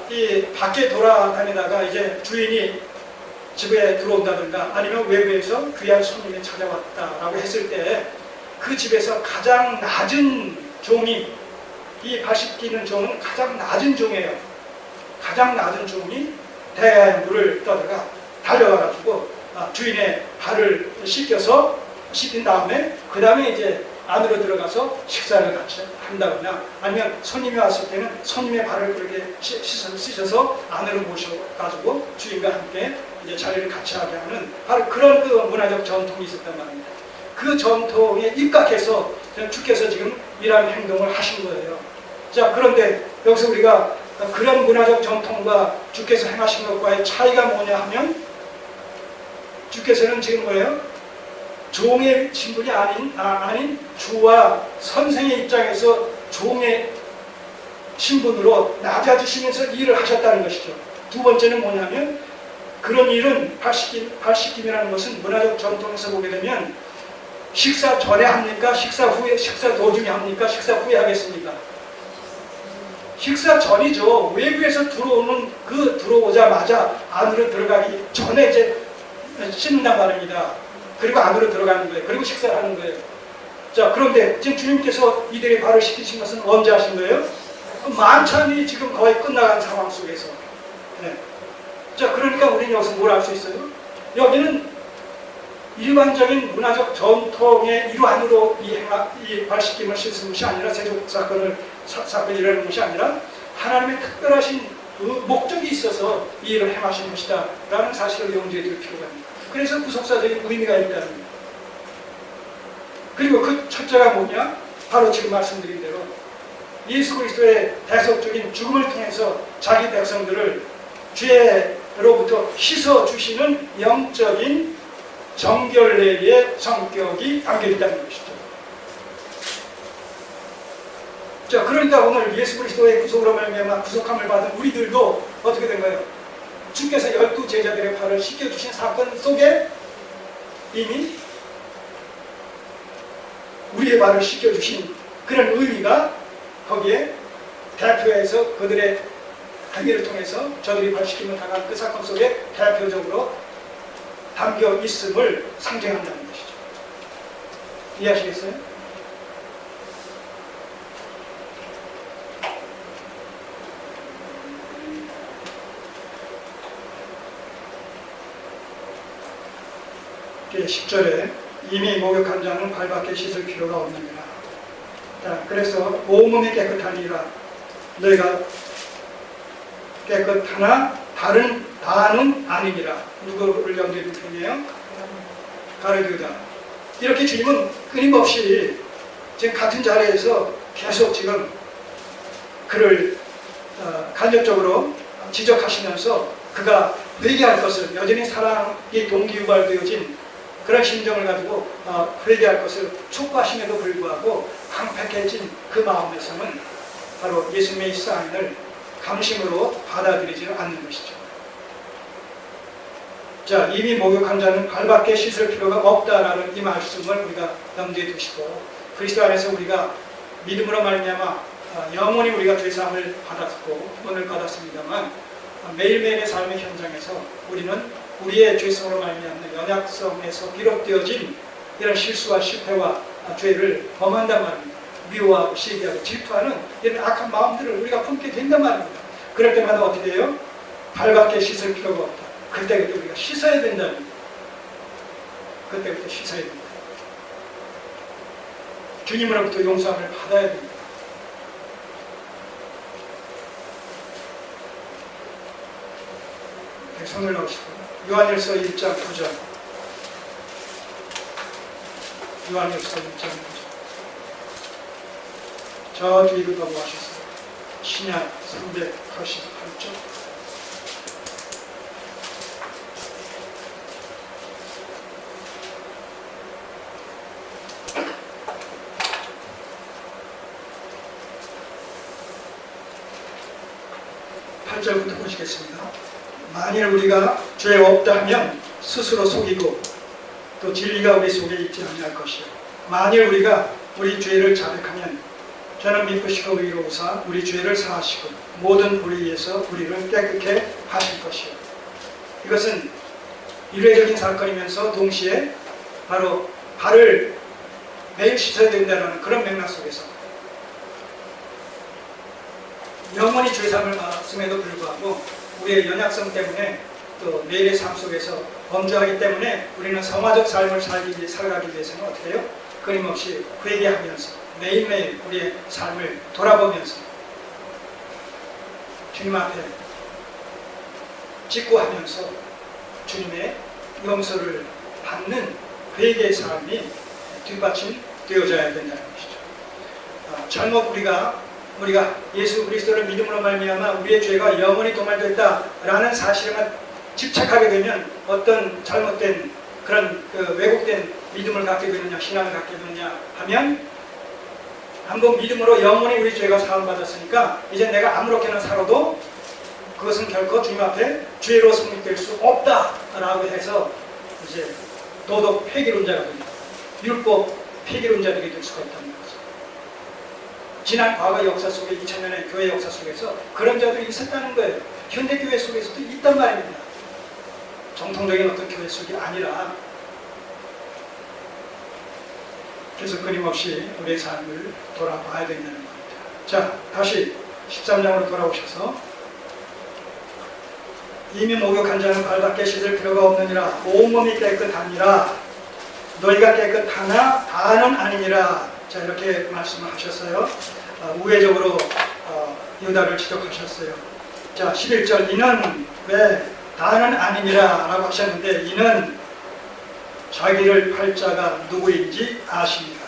이 밖에 돌아다니다가 이제 주인이 집에 들어온다든가 아니면 외부에서 귀한 손님이 찾아왔다라고 했을 때 그 집에서 가장 낮은 종이, 이 발씩 뛰는 종은 가장 낮은 종이에요. 가장 낮은 종이 대야의 물을 떠다가 달려가가지고 주인의 발을 씻긴 다음에 그 다음에 이제 안으로 들어가서 식사를 같이 한다거나 아니면 손님이 왔을 때는 손님의 발을 그렇게 씻어서 안으로 모셔가지고 주인과 함께 이제 자리를 같이 하게 하는 바로 그런 그 문화적 전통이 있었단 말입니다. 그 전통에 입각해서 주께서 지금 이러한 행동을 하신 거예요. 자, 그런데 여기서 우리가 그런 문화적 전통과 주께서 행하신 것과의 차이가 뭐냐 하면 주께서는 지금 뭐예요? 종의 신분이 아닌 주와 선생의 입장에서 종의 신분으로 낮아지시면서 일을 하셨다는 것이죠. 두 번째는 뭐냐면 그런 일은 발씻김이라는 것은 문화적 전통에서 보게 되면 식사 전에 합니까? 식사 후에, 식사 도중에 합니까? 식사 후에 하겠습니까? 식사 전이죠. 외부에서 들어오자마자 안으로 들어가기 전에 이제 씻는단 말입니다. 그리고 안으로 들어가는 거예요. 그리고 식사를 하는 거예요. 자, 그런데 지금 주님께서 이들의 발을 씻기신 것은 언제 하신 거예요? 만찬이 지금 거의 끝나간 상황 속에서. 네. 자, 그러니까 우리는 여기서 뭘 알 수 있어요? 여기는 일반적인 문화적 전통의 일환으로 이 발씻김을 씻은 것이 아니라 세속 사건이 일어나는 것이 아니라 하나님의 특별하신 그 목적이 있어서 이 일을 행하신 것이다 라는 사실을 염두에 둘 필요가 있습니다. 그래서 구속사적인 의미가 있다는 겁니다. 그리고 그 첫째가 뭐냐? 바로 지금 말씀드린 대로 예수 그리스도의 대속적인 죽음을 통해서 자기 백성들을 죄로부터 씻어주시는 영적인 정결례의 성격이 담겨있다는 것이죠. 자, 그러니까 오늘 예수 그리스도의 구속으로 말미암아 구속함을 받은 우리들도 어떻게 된 거예요? 주께서 12 제자들의 발을 씻겨주신 사건 속에 이미 우리의 발을 씻겨주신 그런 의미가 거기에 대표해서 그들의 행위를 통해서 저들이 발씻김을 당한 그 사건 속에 대표적으로 담겨 있음을 상징한다는 것이죠. 이해하시겠어요? 그 10절에 이미 목욕한 자는 발밖에 씻을 필요가 없느니라. 자, 그래서 온몸이 깨끗하니라. 너희가 깨끗하나 다는 아니니라. 누구를 염두에 둘 편이에요? 가르디오다. 이렇게 주님은 끊임없이 지금 같은 자리에서 계속 지금 그를 간접적으로 지적하시면서 그가 회개할 것을, 여전히 사랑이 동기유발되어진 그런 심정을 가지고 회개할 것을 촉구하심에도 불구하고 강팍해진 그 마음에서는 바로 예수님의 사인을 감심으로 받아들이지 않는 것이죠. 자, 이미 목욕한 자는 발밖에 씻을 필요가 없다라는 이 말씀을 우리가 염두에 두시고 그리스도 안에서 우리가 믿음으로 말미암아 영원히 우리가 죄사함을 받았고 구원을 받았습니다만 매일매일의 삶의 현장에서 우리는 우리의 죄성으로 말미암는 연약성에서 비롯되어진 이런 실수와 실패와 죄를 범한단 말입니다. 미워하고 시기하고 질투하는 이런 악한 마음들을 우리가 품게 된단 말입니다. 그럴 때마다 어떻게 돼요? 발밖에 씻을 필요가 없다. 그때부터 우리가 씻어야 된다는 거예요. 그때부터 씻어야 됩니다. 주님으로부터 용서함을 받아야 됩니다. 손을 넣으시고 요한일서 1장 9절 요한일서 1장 9절 저 뒤로 넘어가셨어요. 신약 388쪽 8절부터 보시겠습니다. 만일 우리가 죄 없다 하면 스스로 속이고 또 진리가 우리 속에 있지 아니할 것이요. 만일 우리가 우리 죄를 자백하면 저는 믿으시고 의로우사 우리 죄를 사하시고 모든 불의에서 우리를 깨끗게 하실 것이요. 이것은 일회적인 사건이면서 동시에 바로 발을 매일 씻어야 된다는 그런 맥락 속에서 영원히 죄사함을 받음에도 불구하고 우리의 연약성 때문에 또 매일의 삶 속에서 범죄하기 때문에 우리는 성화적 삶을 살아가기 위해서는 어떻게 해요? 끊임없이 회개하면서 매일매일 우리의 삶을 돌아보면서 주님 앞에 직구하면서 주님의 용서를 받는 회개의 삶이 뒷받침 되어져야 된다는 것이죠. 잘못 우리가 예수 그리스도를 믿음으로 말미암아 우리의 죄가 영원히 도말됐다라는 사실에만 집착하게 되면 어떤 잘못된 그런 왜곡된 믿음을 갖게 되느냐, 신앙을 갖게 되느냐 하면 한번 믿음으로 영원히 우리 죄가 사함받았으니까 이제 내가 아무렇게나 살아도 그것은 결코 주님 앞에 죄로 성립될 수 없다라고 해서 이제 도덕 폐기론자가 됩니다. 율법 폐기론자들이 될 수가 있다는 거죠. 지난 과거 역사 속에 2000년의 교회 역사 속에서 그런 자들이 있었다는 거예요. 현대교회 속에서도 있단 말입니다. 정통적인 어떤 교회 속이 아니라. 그래서 끊임없이 우리의 삶을 돌아봐야 된다는 겁니다. 자, 다시 13장으로 돌아오셔서 이미 목욕한 자는 발밖에 씻을 필요가 없느니라. 온몸이 깨끗하니라. 너희가 깨끗하나 다는 아니니라. 자, 이렇게 말씀을 하셨어요. 우회적으로 유다를 지적하셨어요. 자, 11절 이는 왜 다는 아니니라 라고 하셨는데 이는 자기를 팔 자가 누구인지 아십니다.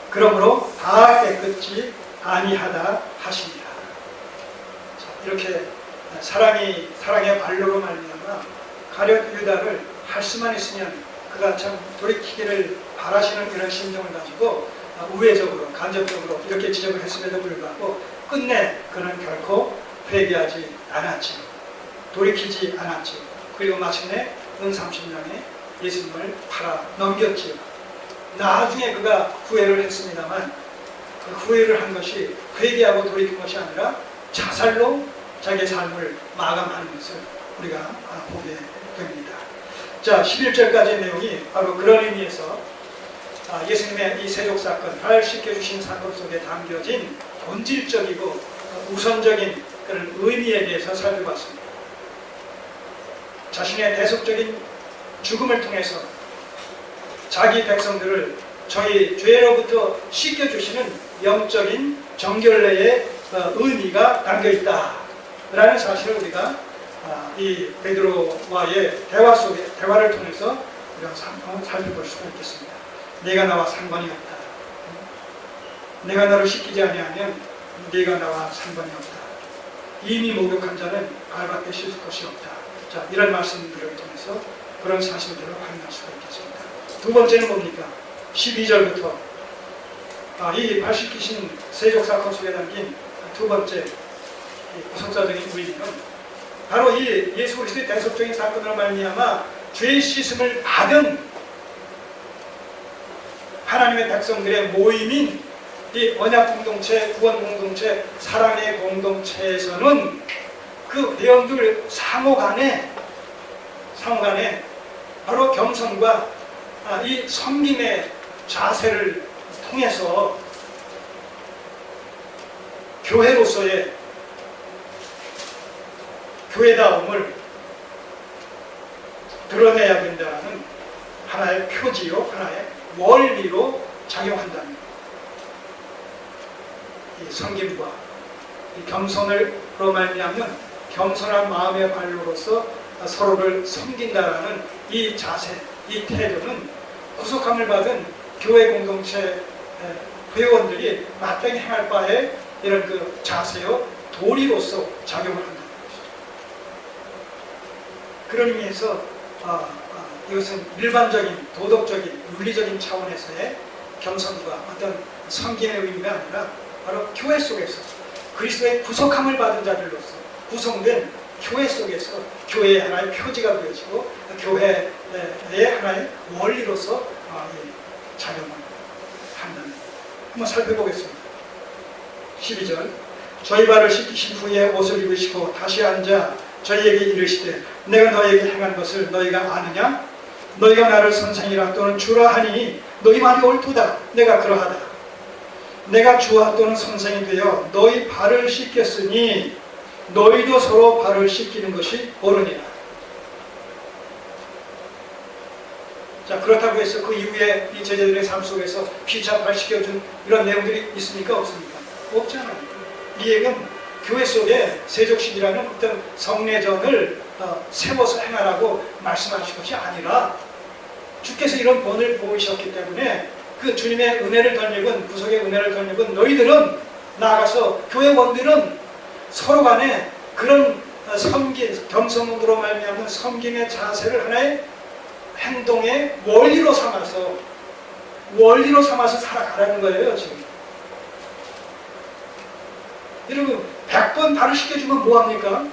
그러므로 다 깨끗이 아니하다 하십니다. 자, 이렇게 사랑의 반로로 말미암아 가룟 유다를 할 수만 있으면 그가 참 돌이키기를 바라시는 그런 심정을 가지고 우회적으로 간접적으로 이렇게 지적을 했음에도 불구하고 끝내 그는 결코 회개하지 않았지, 돌이키지 않았지. 그리고 마침내 은 30년에 예수님을 팔아 넘겼지요. 나중에 그가 후회를 했습니다만 그 후회를 한 것이 회개하고 돌이킨 것이 아니라 자살로 자기의 삶을 마감하는 것을 우리가 보게 됩니다. 자, 11절까지의 내용이 바로 그런 의미에서 예수님의 이 세족사건, 발 씻겨주신 사건 속에 담겨진 본질적이고 우선적인 그런 의미에 대해서 살펴봤습니다. 자신의 대속적인 죽음을 통해서 자기 백성들을 저희 죄로부터 씻겨주시는 영적인 정결례의 의미가 담겨있다라는 사실을 우리가 이 베드로와의 대화를 통해서 우리가 살펴볼 수가 있겠습니다. 내가 나와 상관이 없다. 내가 너를 씻기지 아니하면 네가 나와 상관이 없다. 이미 목욕한 자는 발밖에 씻을 것이 없다. 자, 이런 말씀들을 통해서 그런 사실들을 확인할 수가 있겠습니다. 두 번째는 뭡니까? 12절부터 이 발 씻기신 세족사건 속에 담긴 두 번째 구속사적인 의미는 바로 이 예수 그리스도의 대속적인 사건으로 말미암아 죄의 씻음을 받은 하나님의 백성들의 모임인 이 언약 공동체, 구원 공동체, 사랑의 공동체에서는 그 회원들 상호 간에 바로 겸손과 이 섬김의 자세를 통해서 교회로서의 교회다움을 드러내야 된다는 하나의 표지요, 하나의 원리로 작용한다는 이 섬김과 이 겸손으로 말미암으면 겸손한 마음의 발로로서 서로를 섬긴다라는 이 자세, 이 태도는 구속함을 받은 교회 공동체 회원들이 마땅히 행할 바에 이런 그 자세요, 도리로서 작용을 한다는 것이죠. 그런 의미에서 이것은 일반적인 도덕적인 윤리적인 차원에서의 겸손과 어떤 섬김의 의미가 아니라 바로 교회 속에서 그리스도의 구속함을 받은 자들로서 구성된 교회 속에서 교회의 하나의 표지가 되어지고 교회의 하나의 원리로서 작용을 한다는 한번 살펴보겠습니다. 12절. 저희 발을 씻기신 후에 옷을 입으시고 다시 앉아 저희에게 이르시되 내가 너희에게 행한 것을 너희가 아느냐? 너희가 나를 선생이라 또는 주라 하니 너희 말이 옳도다. 내가 그러하다. 내가 주와 또는 선생이 되어 너희 발을 씻겼으니 너희도 서로 발을 씻기는 것이 옳으니라. 자, 그렇다고 해서 그 이후에 이 제자들의 삶 속에서 피차 발 씻겨준 이런 내용들이 있습니까? 없습니까? 없잖아요. 이 얘기는 교회 속에 세족식이라는 어떤 성례전을 세워서 행하라고 말씀하신 것이 아니라 주께서 이런 본을 보이셨기 때문에 그 주님의 은혜를 덧입은, 구속의 은혜를 덧입은 너희들은 나아가서 교회원들은 서로 간에 그런 겸손으로 말미암은 섬김의 자세를 하나의 행동의 원리로 삼아서 살아가라는 거예요. 지금 여러분 100번 발을 씻겨주면 뭐합니까?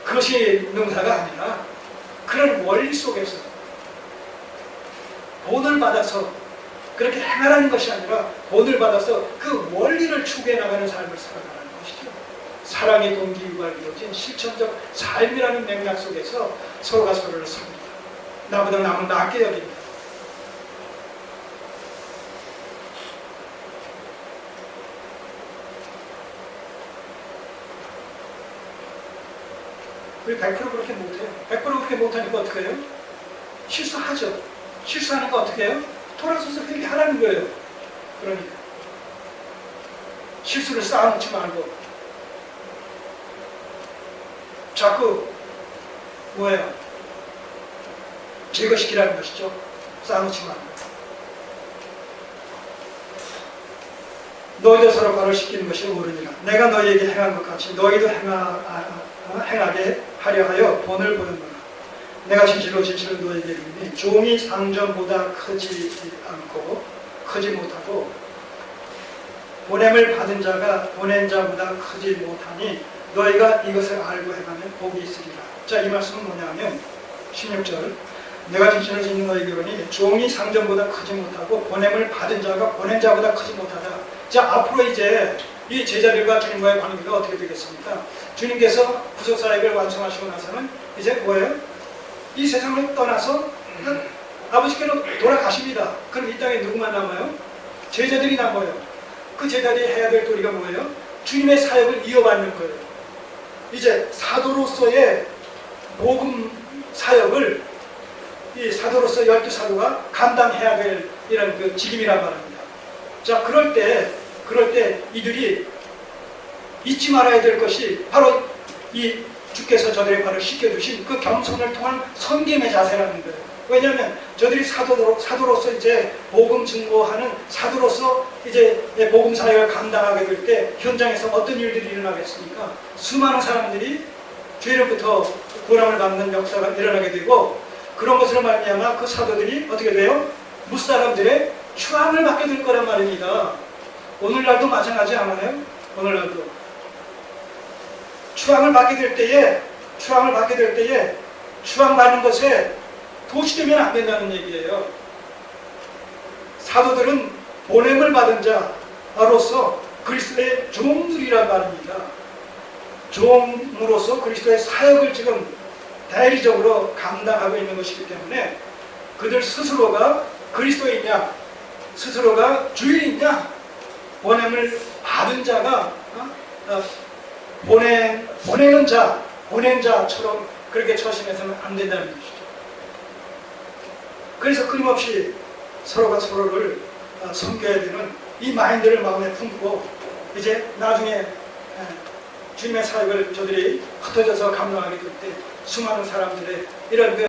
그것이 능사가 아니라 그런 원리 속에서 본을 받아서 그렇게 행하라는 것이 아니라 본을 받아서 그 원리를 추구해 나가는 삶을 살아가는 것이죠. 사랑의 동기 유발이어진 실천적 삶이라는 맥락 속에서 서로가 서로를 삽니다. 나보다 남을 낫게 여깁니다. 우리 100% 그렇게 못해요. 100% 그렇게 못하니까 어떻게 해요? 실수하죠. 실수하니까 어떻게 해요? 돌아서서 그렇게 하라는 거예요. 그러니까 실수를 쌓아놓지 말고 자꾸 뭐예요? 제거시키라는 것이죠. 쌓아놓지 말고. 너희도 서로 발을 씻기는 것이 옳으니라. 내가 너희에게 행한 것 같이 너희도 행하게 하려 하여 본을 보는구나. 내가 진실로 너희에게 이르니 종이 상전보다 크지 않고 크지 못하고 보냄을 받은 자가 보낸 자보다 크지 못하니 너희가 이것을 알고 행하면 복이 있으리라. 자, 이 말씀은 뭐냐면 16절. 내가 진실로 너희에게 이르니 종이 상전보다 크지 못하고 보냄을 받은 자가 보낸 자보다 크지 못하다. 자, 앞으로 이제 이 제자들과 주님과의 관계가 어떻게 되겠습니까? 주님께서 구속사역을 완성하시고 나서는 이제 뭐예요? 이 세상을 떠나서 아버지께로 돌아가십니다. 그럼 이 땅에 누구만 남아요? 제자들이 남아요. 그 제자들이 해야 될 도리가 뭐예요? 주님의 사역을 이어받는 거예요. 이제 사도로서의 복음 사역을 이 사도로서 12사도가 감당해야 될 이런 그 직임이란 말입니다. 자, 그럴 때 이들이 잊지 말아야 될 것이 바로 이 주께서 저들의 발을 씻겨주신 그 겸손을 통한 섬김의 자세라는 거예요. 왜냐하면 저들이 사도로서 이제 복음 증거하는 사도로서 이제 복음 사역을 감당하게 될 때 현장에서 어떤 일들이 일어나겠습니까? 수많은 사람들이 죄로부터 구원을 받는 역사가 일어나게 되고 그런 것으로 말미암아 그 사도들이 어떻게 돼요? 무사람들의 추앙을 받게 될 거란 말입니다. 오늘날도 마찬가지 않아요? 오늘날도 추앙을 받게 될 때에 추앙받는 것에 도취되면 안 된다는 얘기예요. 사도들은 보냄을 받은 자로서 그리스도의 종들이란 말입니다. 종으로서 그리스도의 사역을 지금 대리적으로 감당하고 있는 것이기 때문에 그들 스스로가 그리스도이냐, 스스로가 주인이냐, 보냄을 받은 자가 보내는 자, 보낸 자처럼 그렇게 처신해서는 안 된다는 것이죠. 그래서 끊임없이 서로가 서로를 섬겨야 되는 이 마인드를 마음에 품고 이제 나중에 주님의 사역을 저들이 흩어져서 감당하게 될 때 수많은 사람들의 이런